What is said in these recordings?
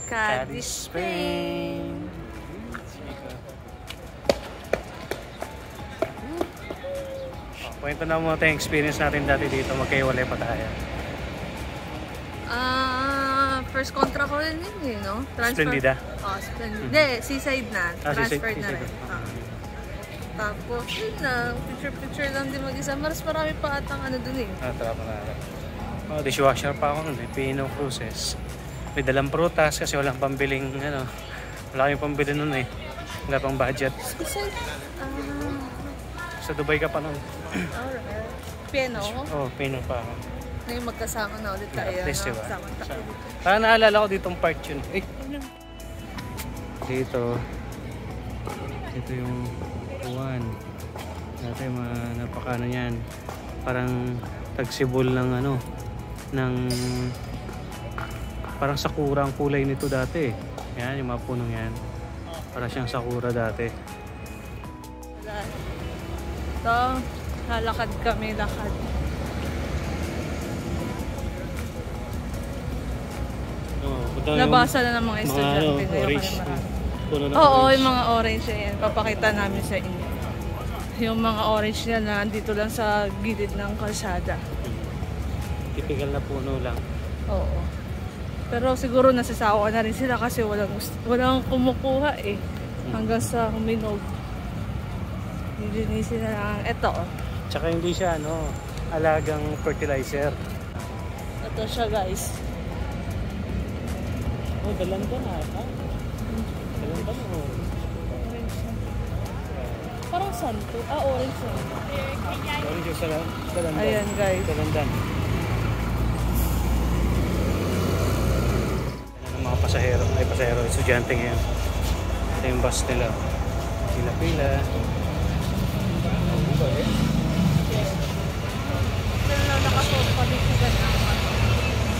Cadiz, Spain. Kwento na mo yung experience natin dati dito, magkaiwalay pa tayo. First contract ko rin yun, no? Transfer. Splendida? Splendida. Hindi, seaside na. Transferred na rin. Tapos, yun na. Picture lang din mag-isa. Mas marami pa atang ano dun eh. Trapa na. Dishwasher pa ako nun eh. Pino Cruises. May dalang prutas kasi walang pambiling, wala kami pambili nun eh. Wala pang budget. Sa Dubai ka pa nun. Alright. Piano? Pino pa ako. Ngayon magkasama na ulit tayo. At least, diba? Parang naalala ko ditong part yun. Dito yung uwan. Dati napakano yan. Parang tagsibol ng ng parang sakura ang kulay nito dati. Yan, yung mga punong yan. Parang siyang sakura dati. Ito, lalakad kami, lakad. Nabasa na ng mga estudyante. Orange. Oo, yung mga orange yan. Papakita namin sa inyo. Yung mga orange niya na andito lang sa gilid ng kalsada. Typical na puno lang. Oo. Pero siguro nasasawa na rin sila kasi walang kumukuha eh. Hanggang sa huminog. Linisin na lang. Ito. Tsaka hindi siya alagang fertilizer. Ito siya guys. Dalandan ata. Dalandan o. Orange na. Parang santo. Orange na. Orange yung dalandan. Ayan guys. Dalandan. Ayan ang mga pasahero. Estudyante ngayon. Ito yung bus nila. Pila-pila. Nakasuot pa dito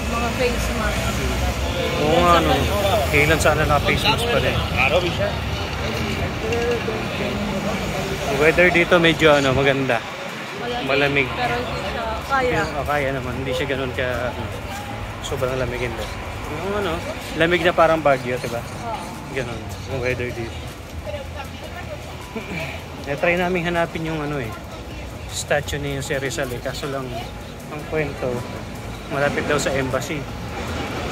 mga face mask. Oo nga kailan sana naka-face mask pa rin. Yung weather dito medyo maganda. Malamig. Pero hindi siya kaya. Kaya naman. Hindi siya ganun ka sobrang lamigin doon. Yung lamig na parang Baguio, diba? Ganun. Yung weather dito. Try namin hanapin yung statue ni Jose Rizal eh. Kaso lang ang kwento malapit daw sa embassy.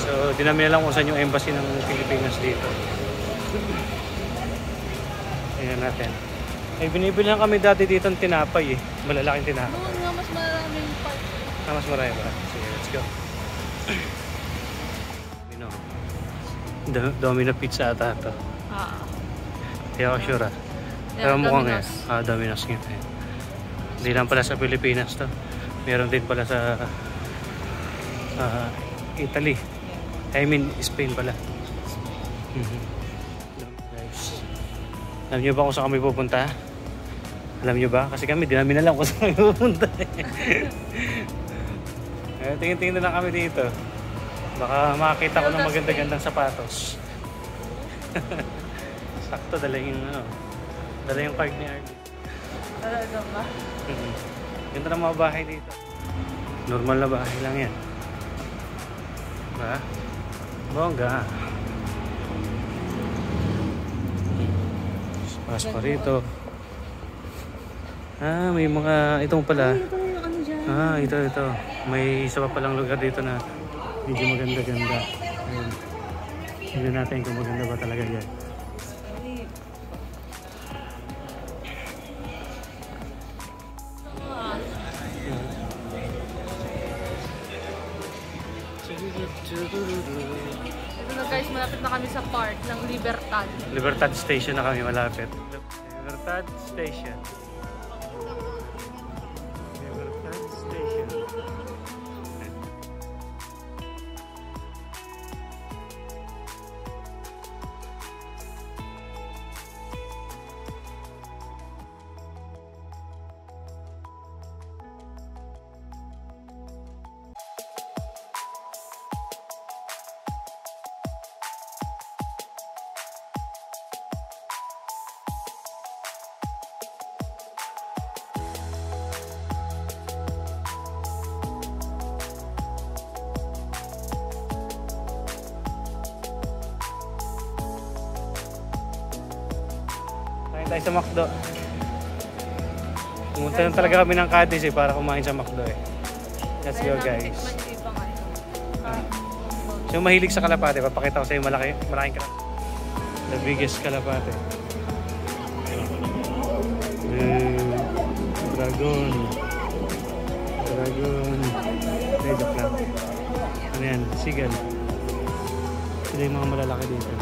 So, di namin alam kung saan yung embassy ng Pilipinas dito. Tingnan natin. Binibili lang kami dati dito ng tinapay eh. Malalaking tinapay. Doon nga mas maraming part. Mas marami ba? Sige, let's go. Domino Pizza ata ito. Hindi ako sure pero mukhang Domino's nga. Hindi lang pala sa Pilipinas to. Meron din pala sa Italy. I mean, Spain pala. Guys, alam nyo ba kung saan kami pupunta? Alam nyo ba? Kasi kami, di namin alam kung saan kami pupunta. Tingin-tingin na lang kami dito. Baka makakita ko ng maganda-gandang sapatos. Sakto, dala yung card ni Arlie. Talaga ba? Ganda ng mga bahay dito. Normal na bahay lang yan. Diba? Bongga. Pas pa rito. May mga itong pala. Ito. May isa pa palang lugar dito na medyo maganda-ganda. Ayun. Tignan natin kung maganda ba talaga yan. Ito na guys, malapit na kami sa park ng Libertad. Libertad Station na kami malapit. Libertad Station. Libertad Station. Kain tayo sa McDo. Pumunta na talaga kami ng Cadiz para kumain sa McDo eh. Let's go guys. So mahilig sa kalapate, papakita ko sa iyo malaking kalapate. The biggest kalapate. Dragon. Ay, joke lang. Ano yan? Sigal. Sila yung mga malalaki dito.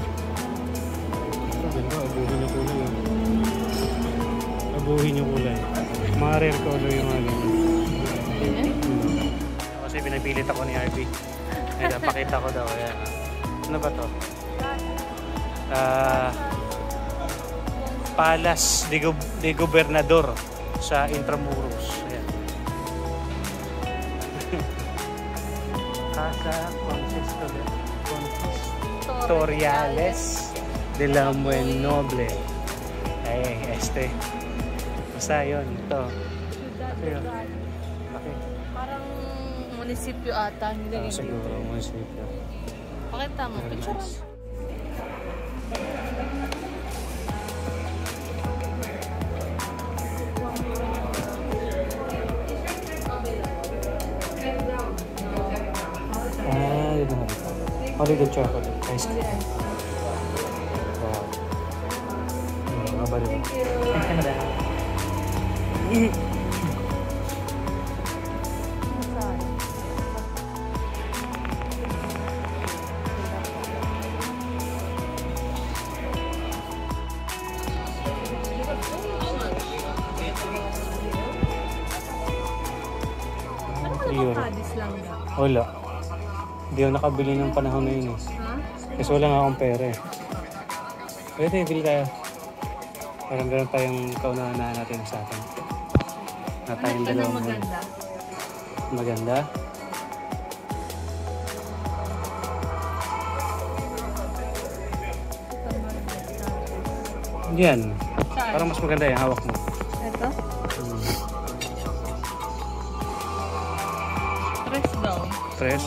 Ganda, abuhin yung kulay. Abuhin yung kulay. Mga rare color yung mga ganyan. Kasi pinapilit ako ni RB. Ay, napakita ko daw. Ayan. Ano ba to? Palace de Gobernador sa Intramuros. Ayan. Casa Consistoriales de la Buen Noble. Ay, basta yun. Ito. Okay. Parang munisipyo ata. Siguro, munisipyo. Pakita mo. Picture mo. Holiday chocolate ice cream. Wow. Mabalik. Wala. Hindi ako nakabili ng panahon na yun eh. Kasi wala nga akong pera eh. Pwede, bili tayo. Parang gano'n tayong kaunahan natin sa atin. Na tayong dalawang maganda? Maganda? Yan. Parang mas maganda yung hawak mo. Ito? Press daw. Press?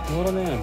Mura na yan.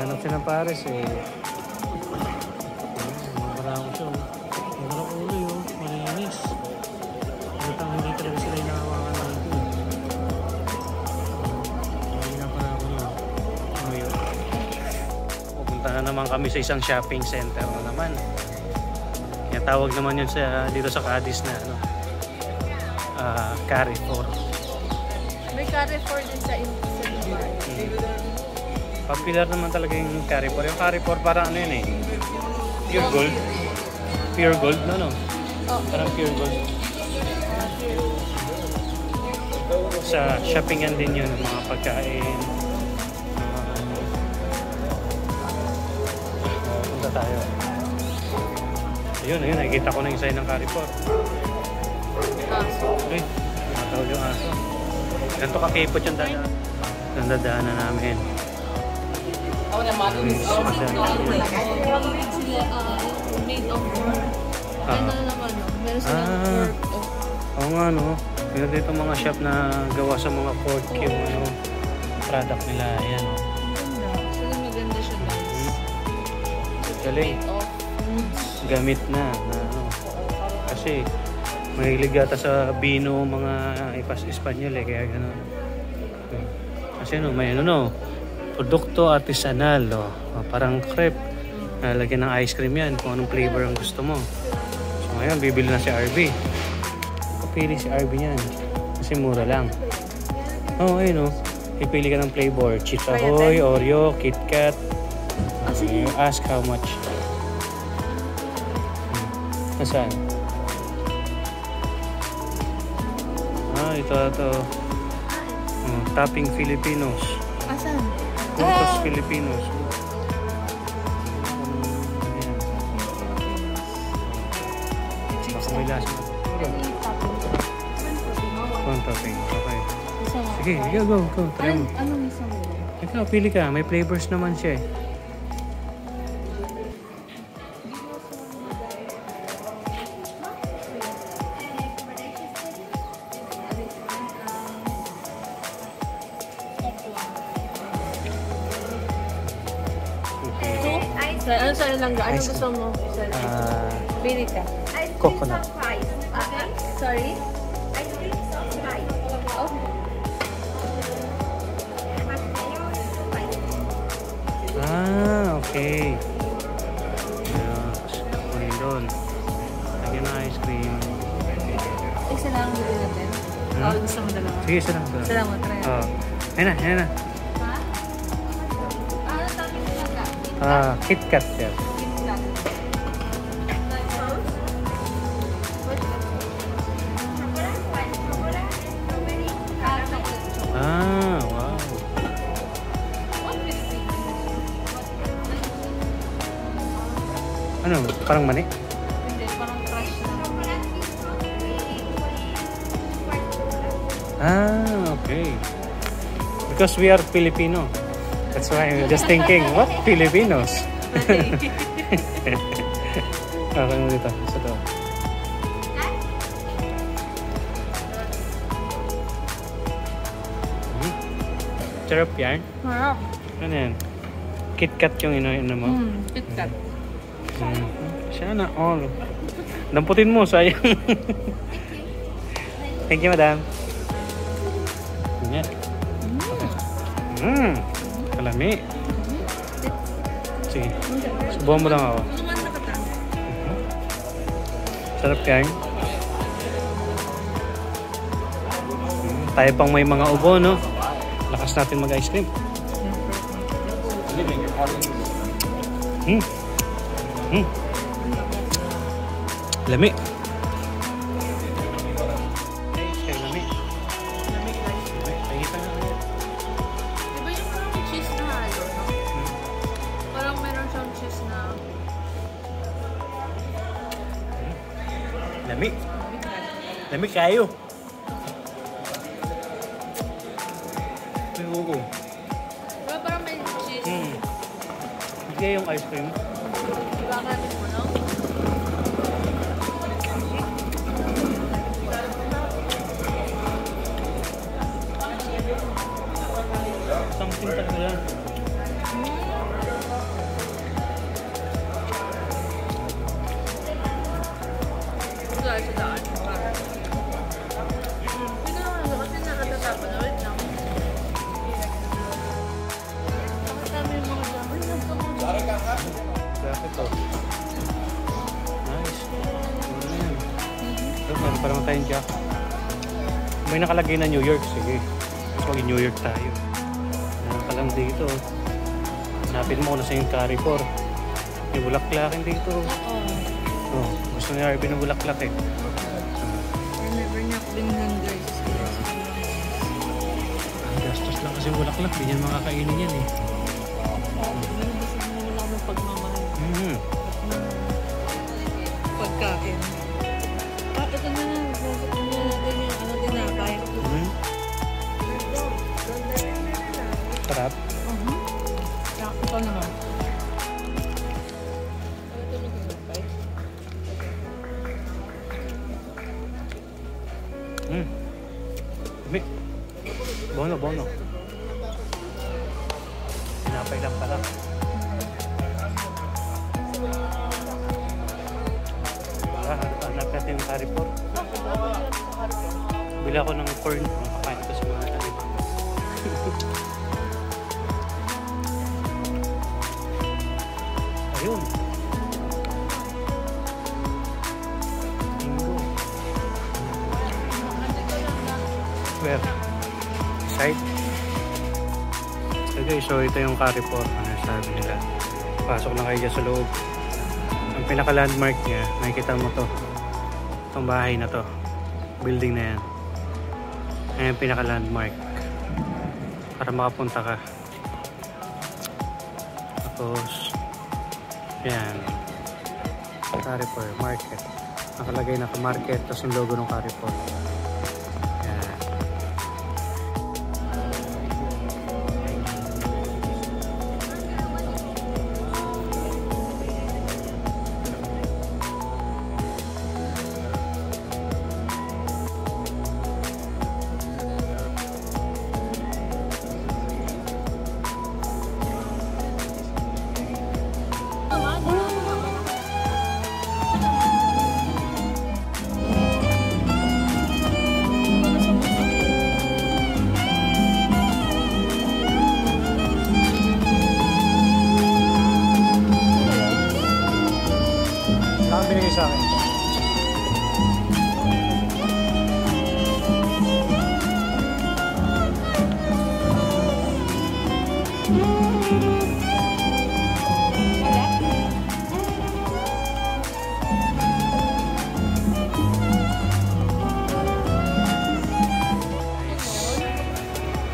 Hanap siya ng pares eh. Marami siya. Ang harap ulo yun. Malinis. Hindi talaga sila yung nakawakan ng ito. Hindi na pala ako na. Ngayon. Pupunta na naman kami sa isang shopping center na naman. Kaya tawag naman yun dito sa Cadiz na Carrefour. May Carrefour din sa Dubai. Popular naman talaga yung Carrefour. Yung Carrefour parang ano yun eh. Pure gold. Pure gold, no? Oh. Parang pure gold. Sa shoppingan din yun, mga pagkain. Punta tayo. Ayun, nakikita ko na yung sign ng Carrefour. Aso. Uy, matawag yung aso. Ganito kakipot yung dadaan. Yung dadaanan namin. Made of pork. Ano naman, no? Meron silang pork. Oo nga, no? Meron dito mga shop na gawa sa mga pork yung product nila. Ayan, no? Maganda siya, guys. Galing. Made of foods. Gamit na kasi mahilig yata sa bino mga Espanyol eh, kaya gano'n. Kasi may produkto artisanal, parang crepe, lagyan ng ice cream yan kung anong flavor ang gusto mo. So ngayon bibili na si RB, pili si RB yan kasi mura lang. Ayun, ipili ka ng flavor, Chips Ahoy, Oreo, Kit Kat. You ask how much. Nasaan? Ito. Topping Filipinos. Asan? Puntos Filipinos. Baka may lasa. Topping. Okay. Sige, go. Try mo. Anong isang mo? Ikaw, pili ka. May flavors naman siya eh. Ano sa'yo lang ga? Anong gusto mo? Pili ka. Coconut. Sorry? Ice cream sauce fries. Okay. Okay. Kunin doon. Lagyan ng ice cream. Isa lang ang bili natin. Gusto mo dalawa? Sige, isa lang. Isa lang mo, try. Ayan na. Ha? Ano tawag yung ka? Kit Kat yan. Wow. Ano? Parang mani? Hindi, parang crush na. Okay. Because we are Filipino. That's why I'm just thinking, what Filipinos? Okay mo dito. Sa to. Sarap yan. Marap. Ano yan? Kit Kat yung ino mo? Kit Kat. Sana all. Damputin mo, sayang. Thank you, madam. Yan. Okay. Kalami. Sige. Subuhan mo lang ako. Sarap yan. Tayo pang may mga ubo, no? Lakas natin mag-ice cream. Lami. Lami. Diba yung parang cheese na halo, no? Parang meron siyang cheese na... Lami. Lami kayo. Oo. Diba parang may cheese? Hindi yung ice cream. Diba natin mo, no? Something talaga yan. Wala sa daan. Hindi na naman kasi nakatatapon na. Wait lang. Nakasama yung mga dami. Bakit to? Nice. Ano yan? Ito, meron pa naman tayong jack. May nakalagay na New York. Sige. So, New York tayo. Meron ka lang dito. Hanapin mo kung nasa yung Carrefour. May bulaklakin dito. Oh, gusto ni Arby ng bulaklak eh. Never niya ako binigyan, guys. bulaklak. Di yan makakainin yan eh. Binibisig mo lang ng pagmamahal. Pagkain. Ito na lang. Sasakin na natin yung tinapay. Sarap. Ito naman. Ito yung tinapay. Bono. Tinapay lang pala. Hanap natin yung curry pork. Bila ako ng corn. Makakain ko sa mga talim. Ayun. Bingo. Where? Side? Okay, so ito yung curry pork. Ano sabi nila? Pasok na kayo dyan sa loob. Ang pinaka-landmark niya, makikita mo to. Itong bahay na to. Building na yan. Ayan yung pinaka-landmark. Para makapunta ka. Tapos, yan. Carrefour Market. Nakalagay na market, tapos yung logo ng Carrefour. Yan. Binigay sa akin.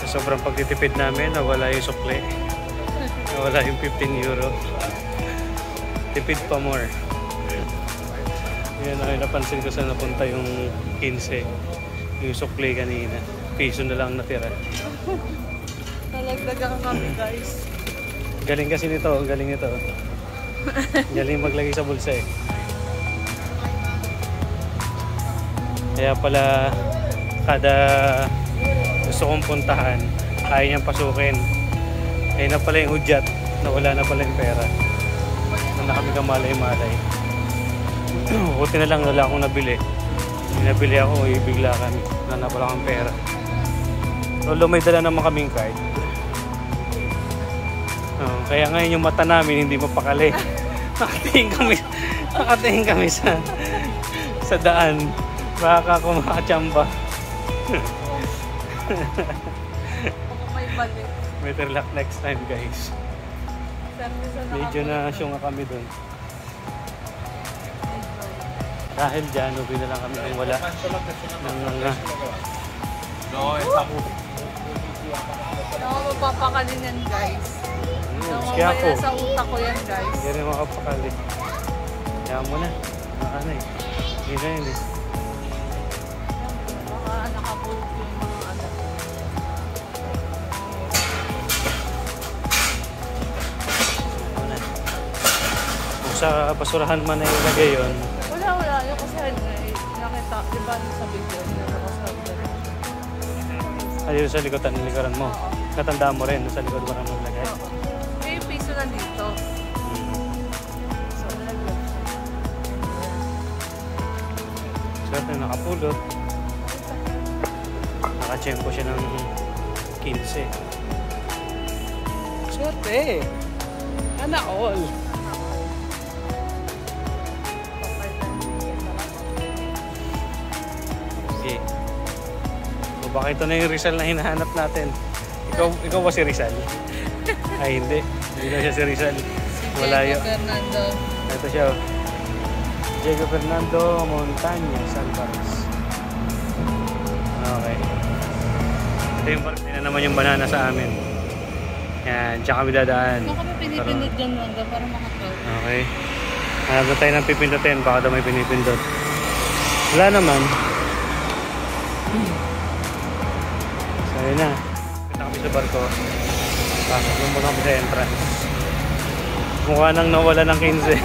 Sobrang pagtitipid namin, nawala yung sukle. Nawala yung 15 euro. Tipid pa more. Yan ay napansin ko sa napunta yung 15. Yung sukli kanina. Piso na lang natira. Nalagdagan kami guys. Galing kasi nito. Galing nito. Galing maglagay sa bulsa eh. Kaya pala kada gusto kong puntahan ayaw niyang pasukin. Kaya na pala yung hudyat. Nawala na pala yung pera. Na kami kamalay-malay. Buti na lang wala akong nabili. Nabili ako, ibigla kami. Wala na pala akong pera. Lolo, may dala naman kaming card. Kaya ngayon yung mata namin hindi mapakali. Nakatingin kami sa daan. Baka kumakachamba. May balik. Better luck next time guys. Medyo na syunga kami dun. Dahil dyan, uwi na lang kami kung wala ng mga... Ako mapapakalin yan guys. Kaya ako. Sa utak ko yan guys. Hindi rin makapakali. Kaya mo na. Naka na eh. Hindi na yun eh. Baka nakapulot yung mga anak. Kung sa basurahan man ay ilagay yun, Wala. Yung kasi nakita, di ba sa video, nakasabda. ayun sa likotan, nilikaran mo. Natandaan mo rin, sa likod mo na maglagay. May piso nandito. So, nalagyan siya. Swerte na nakapulot. Nakachempo siya ng 15. Swerte! Ana all! Sige. O baka ito na yung Rizal na hinahanap natin. Ikaw ba si Rizal? Ay hindi. Hindi na siya si Rizal. Malayo. Diego Fernando. Ito siya. Diego Fernando Montaña Alvarez. Okay. Ito yung parte na naman yung banana sa amin. Yan, dyan kami dadaan. Baka may pinipindot dyan lang para makatawag. Okay. Hanap na tayo ng pipindutin. Baka daw may pinipindot. Wala naman. So, yun na. Kita kami sa barko. Pasok na muna kami sa entrance. Mukha nang nawala ng 15.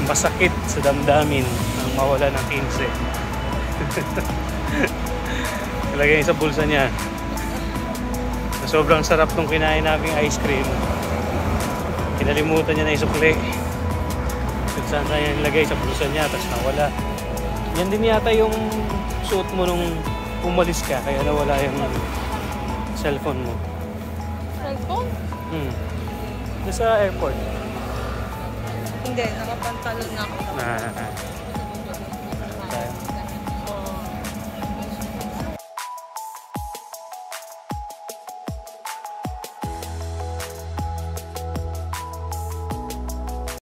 Masakit sa damdamin ang mawala ng 15. Ilagay niya sa bulsa niya. Sobrang sarap nung kinain naming ice cream. Kinalimutan niya na isukli. Kung saan niya nilagay sa bulsa niya, tapos nawala. Yan din yata yung suot mo nung umalis ka, kaya nawala yung cellphone mo. Cellphone? Sa airport. Hindi, nakapantalon na ako.